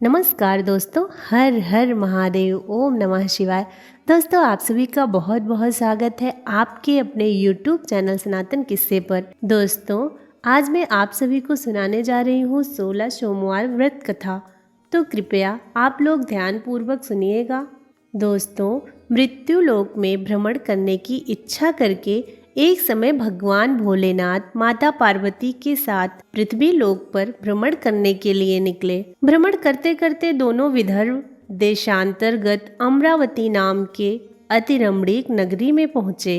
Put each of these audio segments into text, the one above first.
नमस्कार दोस्तों, हर हर महादेव, ओम नमः शिवाय। दोस्तों, आप सभी का बहुत बहुत स्वागत है आपके अपने YouTube चैनल सनातन किस्से पर। दोस्तों, आज मैं आप सभी को सुनाने जा रही हूँ 16 सोमवार व्रत कथा। तो कृपया आप लोग ध्यानपूर्वक सुनिएगा। दोस्तों, मृत्यु लोक में भ्रमण करने की इच्छा करके एक समय भगवान भोलेनाथ माता पार्वती के साथ पृथ्वी लोक पर भ्रमण करने के लिए निकले। भ्रमण करते करते दोनों विदर्भ देशांतर्गत अमरावती नाम के अति रमणीक नगरी में पहुँचे।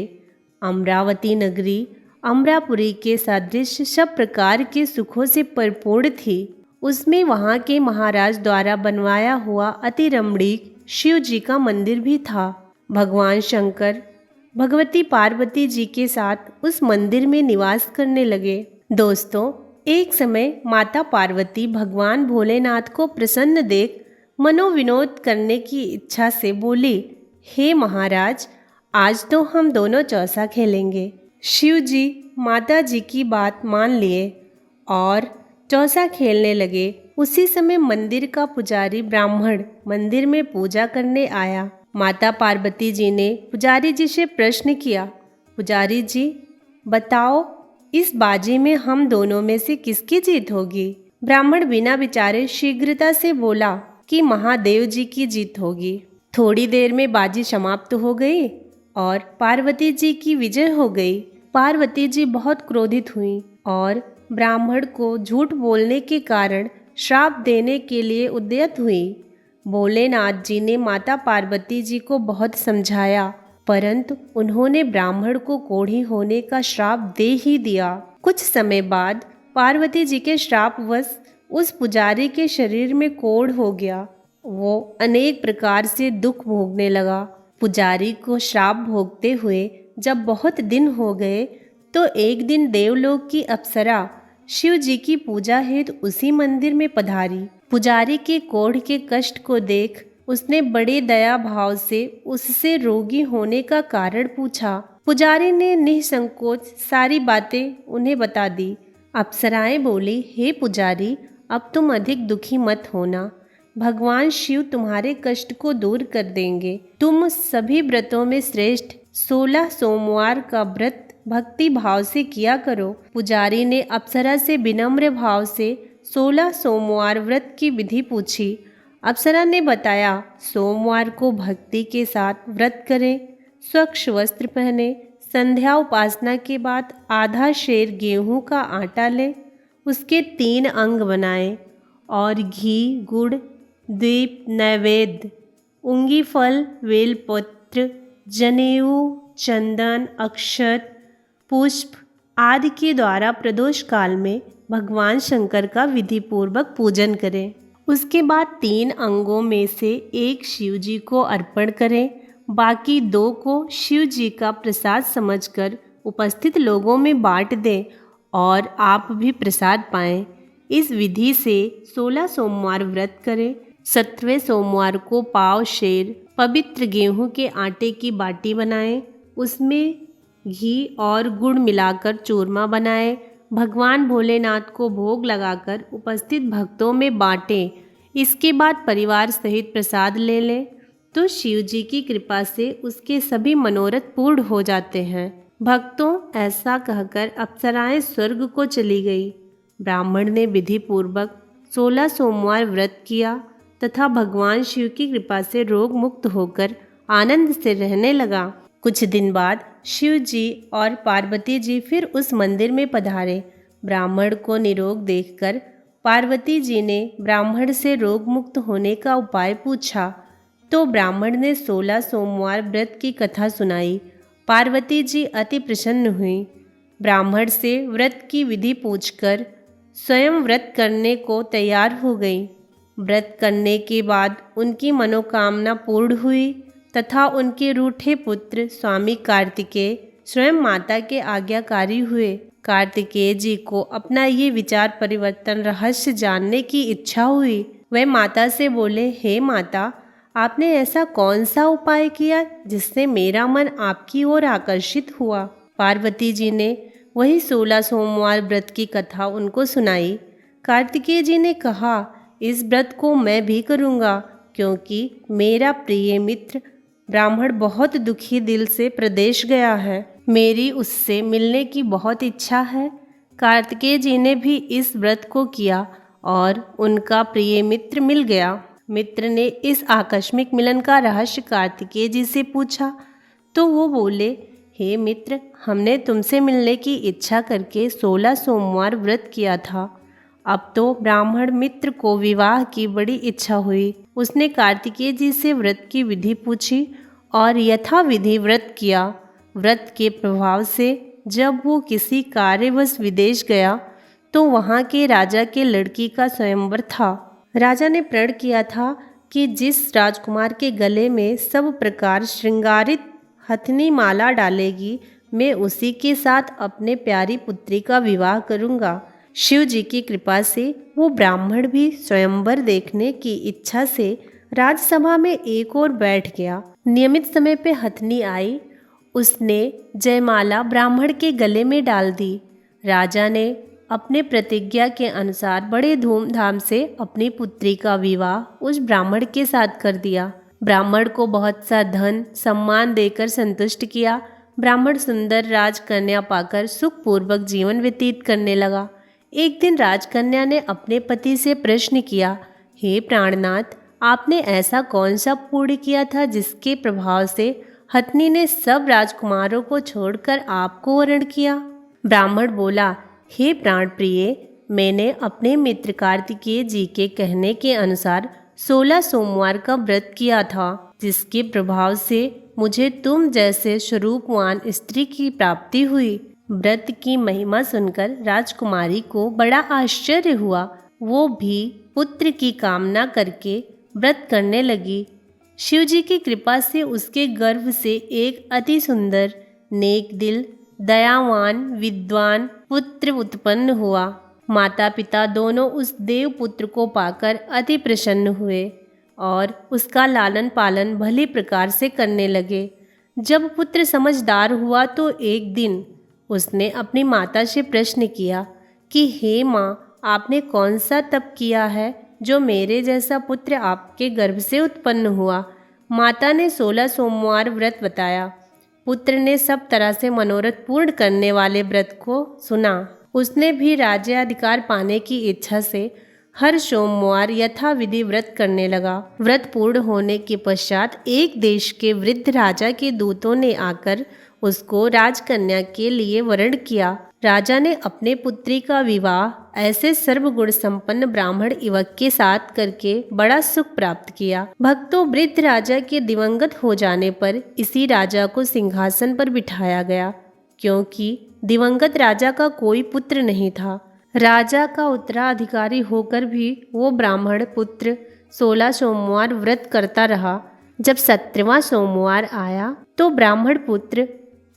अमरावती नगरी अमरापुरी के सदृश सब प्रकार के सुखों से परिपूर्ण थी। उसमें वहाँ के महाराज द्वारा बनवाया हुआ अति रमणीक शिव जी का मंदिर भी था। भगवान शंकर भगवती पार्वती जी के साथ उस मंदिर में निवास करने लगे। दोस्तों, एक समय माता पार्वती भगवान भोलेनाथ को प्रसन्न देख मनोविनोद करने की इच्छा से बोली, हे महाराज, आज तो हम दोनों चौसा खेलेंगे। शिव जी माता जी की बात मान लिए और चौसा खेलने लगे। उसी समय मंदिर का पुजारी ब्राह्मण मंदिर में पूजा करने आया। माता पार्वती जी ने पुजारी जी से प्रश्न किया, पुजारी जी बताओ, इस बाजी में हम दोनों में से किसकी जीत होगी? ब्राह्मण बिना विचारे शीघ्रता से बोला कि महादेव जी की जीत होगी। थोड़ी देर में बाजी समाप्त हो गई और पार्वती जी की विजय हो गई। पार्वती जी बहुत क्रोधित हुई और ब्राह्मण को झूठ बोलने के कारण श्राप देने के लिए उद्यत हुई। भोलेनाथ जी ने माता पार्वती जी को बहुत समझाया, परंतु उन्होंने ब्राह्मण को कोढ़ी होने का श्राप दे ही दिया। कुछ समय बाद पार्वती जी के श्रापवश उस पुजारी के शरीर में कोढ़ हो गया। वो अनेक प्रकार से दुख भोगने लगा। पुजारी को श्राप भोगते हुए जब बहुत दिन हो गए तो एक दिन देवलोक की अप्सरा शिव जी की पूजा हेतु उसी मंदिर में पधारी। पुजारी के कोढ़ के कष्ट को देख उसने बड़े दया भाव से उससे रोगी होने का कारण पूछा। पुजारी ने निसंकोच सारी बातें उन्हें बता दी। अप्सराएं बोली, हे पुजारी, अब तुम अधिक दुखी मत होना। भगवान शिव तुम्हारे कष्ट को दूर कर देंगे। तुम सभी व्रतों में श्रेष्ठ 16 सोमवार का व्रत भक्ति भाव से किया करो। पुजारी ने अप्सरा से विनम्र भाव से 16 सोमवार व्रत की विधि पूछी। अप्सरा ने बताया, सोमवार को भक्ति के साथ व्रत करें, स्वच्छ वस्त्र पहने, संध्या उपासना के बाद आधा शेर गेहूं का आटा लें, उसके 3 अंग बनाएं और घी, गुड़, दीप, नैवेद्य, उंगी फल, बेलपत्र, जनेऊ, चंदन, अक्षत, पुष्प आदि के द्वारा प्रदोष काल में भगवान शंकर का विधि पूर्वक पूजन करें। उसके बाद 3 अंगों में से एक शिव जी को अर्पण करें, बाकी 2 को शिव जी का प्रसाद समझकर उपस्थित लोगों में बांट दें और आप भी प्रसाद पाएं। इस विधि से 16 सोमवार व्रत करें। 17वें सोमवार को पाव शेर पवित्र गेहूं के आटे की बाटी बनाएं, उसमें घी और गुड़ मिलाकर चूरमा बनाएं, भगवान भोलेनाथ को भोग लगाकर उपस्थित भक्तों में बांटें। इसके बाद परिवार सहित प्रसाद ले लें तो शिव जी की कृपा से उसके सभी मनोरथ पूर्ण हो जाते हैं। भक्तों, ऐसा कहकर अप्सराएं स्वर्ग को चली गई। ब्राह्मण ने विधि पूर्वक 16 सोमवार व्रत किया तथा भगवान शिव की कृपा से रोग मुक्त होकर आनंद से रहने लगा। कुछ दिन बाद शिव जी और पार्वती जी फिर उस मंदिर में पधारे। ब्राह्मण को निरोग देखकर पार्वती जी ने ब्राह्मण से रोग मुक्त होने का उपाय पूछा तो ब्राह्मण ने 16 सोमवार व्रत की कथा सुनाई। पार्वती जी अति प्रसन्न हुई। ब्राह्मण से व्रत की विधि पूछकर स्वयं व्रत करने को तैयार हो गई। व्रत करने के बाद उनकी मनोकामना पूर्ण हुई तथा उनके रूठे पुत्र स्वामी कार्तिकेय स्वयं माता के आज्ञाकारी हुए। कार्तिकेय जी को अपना ये विचार परिवर्तन रहस्य जानने की इच्छा हुई। वह माता से बोले, हे माता, आपने ऐसा कौन सा उपाय किया जिससे मेरा मन आपकी ओर आकर्षित हुआ? पार्वती जी ने वही 16 सोमवार व्रत की कथा उनको सुनाई। कार्तिकेय जी ने कहा, इस व्रत को मैं भी करूँगा, क्योंकि मेरा प्रिय मित्र ब्राह्मण बहुत दुखी दिल से प्रदेश गया है। मेरी उससे मिलने की बहुत इच्छा है। कार्तिकेय जी ने भी इस व्रत को किया और उनका प्रिय मित्र मिल गया। मित्र ने इस आकस्मिक मिलन का रहस्य कार्तिकेय जी से पूछा तो वो बोले, हे मित्र, हमने तुमसे मिलने की इच्छा करके 16 सोमवार व्रत किया था। अब तो ब्राह्मण मित्र को विवाह की बड़ी इच्छा हुई। उसने कार्तिकेय जी से व्रत की विधि पूछी और यथाविधि व्रत किया। व्रत के प्रभाव से जब वो किसी कार्यवश विदेश गया तो वहाँ के राजा के लड़की का स्वयंवर था। राजा ने प्रण किया था कि जिस राजकुमार के गले में सब प्रकार श्रृंगारित हथनी माला डालेगी, मैं उसी के साथ अपने प्यारी पुत्री का विवाह करूँगा। शिव जी की कृपा से वो ब्राह्मण भी स्वयंवर देखने की इच्छा से राजसभा में एक ओर बैठ गया। नियमित समय पे हथनी आई। उसने जयमाला ब्राह्मण के गले में डाल दी। राजा ने अपने प्रतिज्ञा के अनुसार बड़े धूमधाम से अपनी पुत्री का विवाह उस ब्राह्मण के साथ कर दिया। ब्राह्मण को बहुत सा धन सम्मान देकर संतुष्ट किया। ब्राह्मण सुंदर राजकन्या पाकर सुखपूर्वक जीवन व्यतीत करने लगा। एक दिन राजकन्या ने अपने पति से प्रश्न किया, हे प्राणनाथ, आपने ऐसा कौन सा पुण्य किया था जिसके प्रभाव से हथनी ने सब राजकुमारों को छोड़कर आपको वरण किया? ब्राह्मण बोला, हे प्राण प्रिय, मैंने अपने मित्र कार्तिकेय जी के कहने के अनुसार 16 सोमवार का व्रत किया था, जिसके प्रभाव से मुझे तुम जैसे स्वरूपवान स्त्री की प्राप्ति हुई। व्रत की महिमा सुनकर राजकुमारी को बड़ा आश्चर्य हुआ। वो भी पुत्र की कामना करके व्रत करने लगी। शिव जी की कृपा से उसके गर्भ से एक अति सुंदर, नेक दिल, दयावान, विद्वान पुत्र उत्पन्न हुआ। माता पिता दोनों उस देव पुत्र को पाकर अति प्रसन्न हुए और उसका लालन पालन भली प्रकार से करने लगे। जब पुत्र समझदार हुआ तो एक दिन उसने अपनी माता से प्रश्न किया कि हे माँ, आपने कौन सा तप किया है जो मेरे जैसा पुत्र आपके गर्भ से उत्पन्न हुआ? माता ने 16 सोमवार व्रत बताया। पुत्र ने सब तरह से मनोरथ पूर्ण करने वाले व्रत को सुना। उसने भी राज्याधिकार पाने की इच्छा से हर सोमवार यथाविधि व्रत करने लगा। व्रत पूर्ण होने के पश्चात एक देश के वृद्ध राजा के दूतों ने आकर उसको राजकन्या के लिए वरण किया। राजा ने अपने पुत्री का विवाह ऐसे सर्वगुण संपन्न ब्राह्मण युवक के साथ करके बड़ा सुख प्राप्त किया। भक्तों, वृद्ध राजा के दिवंगत हो जाने पर इसी राजा को सिंहासन पर बिठाया गया, क्योंकि दिवंगत राजा का कोई पुत्र नहीं था। राजा का उत्तराधिकारी होकर भी वो ब्राह्मण पुत्र 16 सोमवार व्रत करता रहा। जब 17वां सोमवार आया तो ब्राह्मण पुत्र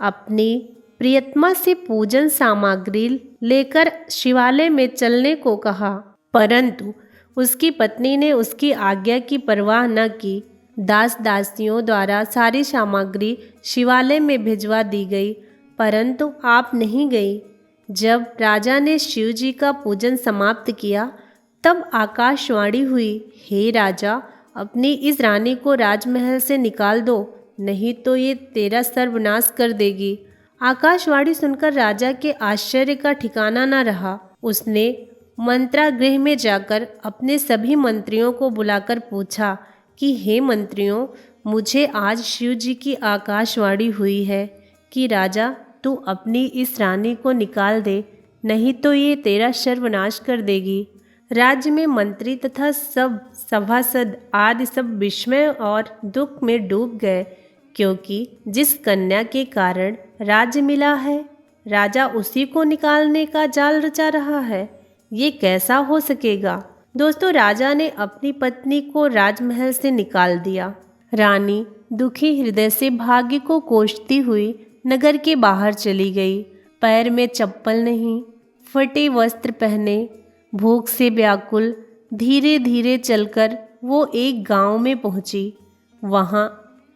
अपनी प्रियतमा से पूजन सामग्री लेकर शिवालय में चलने को कहा, परंतु उसकी पत्नी ने उसकी आज्ञा की परवाह न की। दास दासियों द्वारा सारी सामग्री शिवालय में भिजवा दी गई, परंतु आप नहीं गई। जब राजा ने शिव जी का पूजन समाप्त किया तब आकाशवाणी हुई, हे राजा, अपनी इस रानी को राजमहल से निकाल दो, नहीं तो ये तेरा सर्वनाश कर देगी। आकाशवाणी सुनकर राजा के आश्चर्य का ठिकाना न रहा। उसने मंत्रागृह में जाकर अपने सभी मंत्रियों को बुलाकर पूछा कि हे मंत्रियों, मुझे आज शिव जी की आकाशवाणी हुई है कि राजा, तू अपनी इस रानी को निकाल दे, नहीं तो ये तेरा सर्वनाश कर देगी। राज्य में मंत्री तथा सब सभासद आदि सब विस्मय और दुख में डूब गए, क्योंकि जिस कन्या के कारण राज्य मिला है, राजा उसी को निकालने का जाल रचा रहा है। ये कैसा हो सकेगा? दोस्तों, राजा ने अपनी पत्नी को राजमहल से निकाल दिया। रानी दुखी हृदय से भाग्य को कोसती हुई नगर के बाहर चली गई। पैर में चप्पल नहीं, फटे वस्त्र पहने, भूख से व्याकुल, धीरे धीरे चलकर वो एक गांव में पहुंची। वहां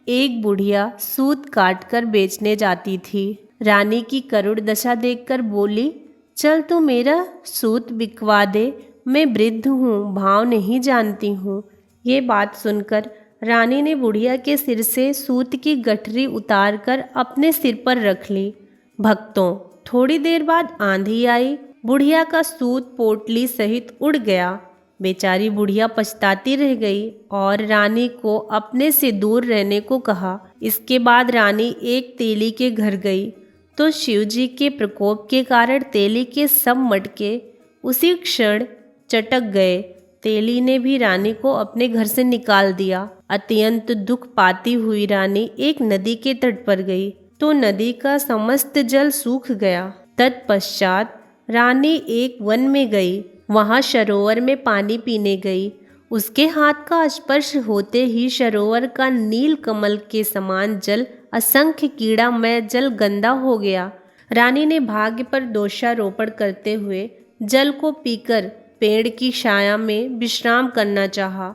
एक बुढ़िया सूत काटकर बेचने जाती थी। रानी की करुण दशा देखकर बोली, चल तू मेरा सूत बिकवा दे, मैं वृद्ध हूँ, भाव नहीं जानती हूँ। ये बात सुनकर रानी ने बुढ़िया के सिर से सूत की गठरी उतारकर अपने सिर पर रख ली। भक्तों, थोड़ी देर बाद आंधी आई, बुढ़िया का सूत पोटली सहित उड़ गया। बेचारी बुढ़िया पछताती रह गई और रानी को अपने से दूर रहने को कहा। इसके बाद रानी एक तेली के घर गई तो शिवजी के प्रकोप के कारण तेली के सब मटके उसी क्षण चटक गए। तेली ने भी रानी को अपने घर से निकाल दिया। अत्यंत दुख पाती हुई रानी एक नदी के तट पर गई तो नदी का समस्त जल सूख गया। तत्पश्चात रानी एक वन में गई, वहां सरोवर में पानी पीने गई। उसके हाथ का स्पर्श होते ही सरोवर का नील कमल के समान जल असंख्य कीड़ामय जल गंदा हो गया। रानी ने भाग्य पर दोषारोपण करते हुए जल को पीकर पेड़ की छाया में विश्राम करना चाहा,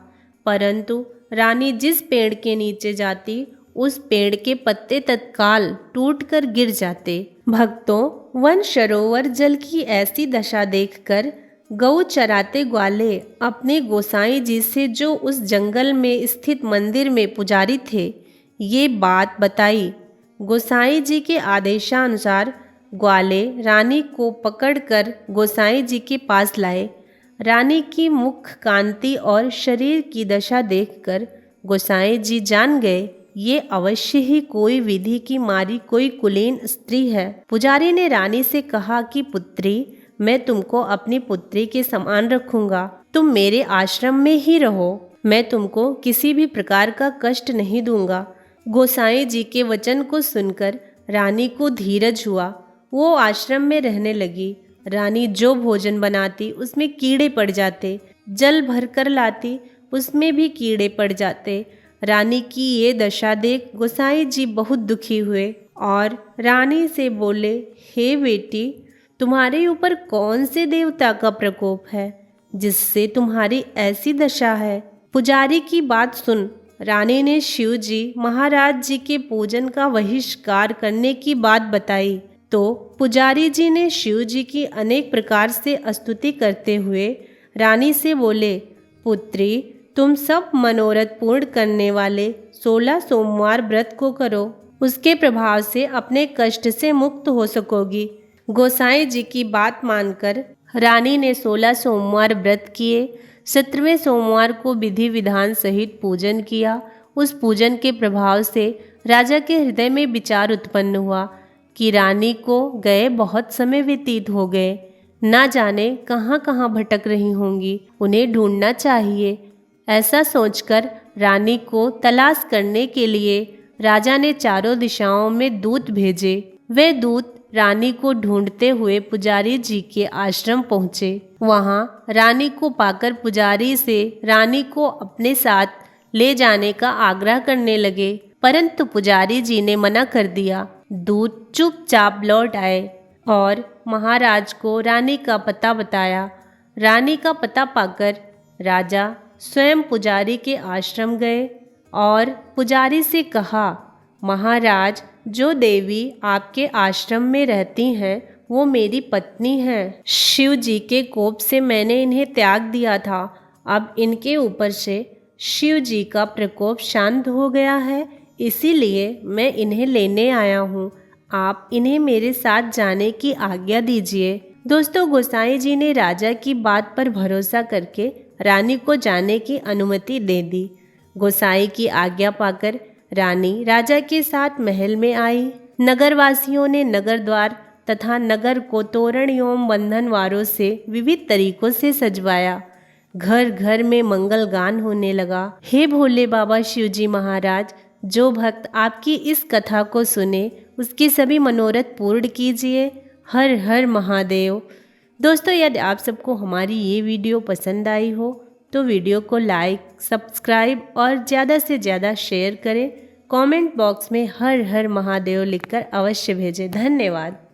परंतु रानी जिस पेड़ के नीचे जाती उस पेड़ के पत्ते तत्काल टूटकर गिर जाते। भक्तों, वन सरोवर जल की ऐसी दशा देखकर गऊ चराते ग्वाले अपने गोसाई जी से, जो उस जंगल में स्थित मंदिर में पुजारी थे, ये बात बताई। गोसाई जी के आदेशानुसार ग्वाले रानी को पकड़कर गोसाई जी के पास लाए। रानी की मुख कांति और शरीर की दशा देखकर गोसाई जी जान गए ये अवश्य ही कोई विधि की मारी कोई कुलीन स्त्री है। पुजारी ने रानी से कहा कि पुत्री, मैं तुमको अपनी पुत्री के समान रखूंगा, तुम मेरे आश्रम में ही रहो, मैं तुमको किसी भी प्रकार का कष्ट नहीं दूंगा। गोसाई जी के वचन को सुनकर रानी को धीरज हुआ, वो आश्रम में रहने लगी। रानी जो भोजन बनाती उसमें कीड़े पड़ जाते, जल भर कर लाती उसमें भी कीड़े पड़ जाते। रानी की ये दशा देख गोसाई जी बहुत दुखी हुए और रानी से बोले, हे बेटी, तुम्हारे ऊपर कौन से देवता का प्रकोप है जिससे तुम्हारी ऐसी दशा है? पुजारी की बात सुन रानी ने शिव जी महाराज जी के पूजन का बहिष्कार करने की बात बताई तो पुजारी जी ने शिव जी की अनेक प्रकार से स्तुति करते हुए रानी से बोले, पुत्री, तुम सब मनोरथ पूर्ण करने वाले 16 सोमवार व्रत को करो, उसके प्रभाव से अपने कष्ट से मुक्त हो सकोगी। गोसाई जी की बात मानकर रानी ने 16 सोमवार व्रत किए। 17वें सोमवार को विधि विधान सहित पूजन किया। उस पूजन के प्रभाव से राजा के हृदय में विचार उत्पन्न हुआ कि रानी को गए बहुत समय व्यतीत हो गए, ना जाने कहाँ कहाँ भटक रही होंगी, उन्हें ढूंढना चाहिए। ऐसा सोचकर रानी को तलाश करने के लिए राजा ने चारों दिशाओं में दूत भेजे। वे दूत रानी को ढूंढते हुए पुजारी जी के आश्रम पहुँचे। वहाँ रानी को पाकर पुजारी से रानी को अपने साथ ले जाने का आग्रह करने लगे, परंतु पुजारी जी ने मना कर दिया। दूत चुपचाप लौट आए और महाराज को रानी का पता बताया। रानी का पता पाकर राजा स्वयं पुजारी के आश्रम गए और पुजारी से कहा, महाराज, जो देवी आपके आश्रम में रहती हैं वो मेरी पत्नी हैं। शिव जी के कोप से मैंने इन्हें त्याग दिया था, अब इनके ऊपर से शिव जी का प्रकोप शांत हो गया है, इसीलिए मैं इन्हें लेने आया हूँ। आप इन्हें मेरे साथ जाने की आज्ञा दीजिए। दोस्तों, गोसाई जी ने राजा की बात पर भरोसा करके रानी को जाने की अनुमति दे दी। गोसाई की आज्ञा पाकर रानी राजा के साथ महल में आई। नगरवासियों ने नगर द्वार तथा नगर को तोरण एवं बंधनवारों से विविध तरीकों से सजवाया। घर घर में मंगल गान होने लगा। हे भोले बाबा शिवजी महाराज, जो भक्त आपकी इस कथा को सुने उसके सभी मनोरथ पूर्ण कीजिए। हर हर महादेव। दोस्तों, यदि आप सबको हमारी ये वीडियो पसंद आई हो तो वीडियो को लाइक, सब्सक्राइब और ज़्यादा से ज़्यादा शेयर करें। कमेंट बॉक्स में हर हर महादेव लिखकर अवश्य भेजें। धन्यवाद।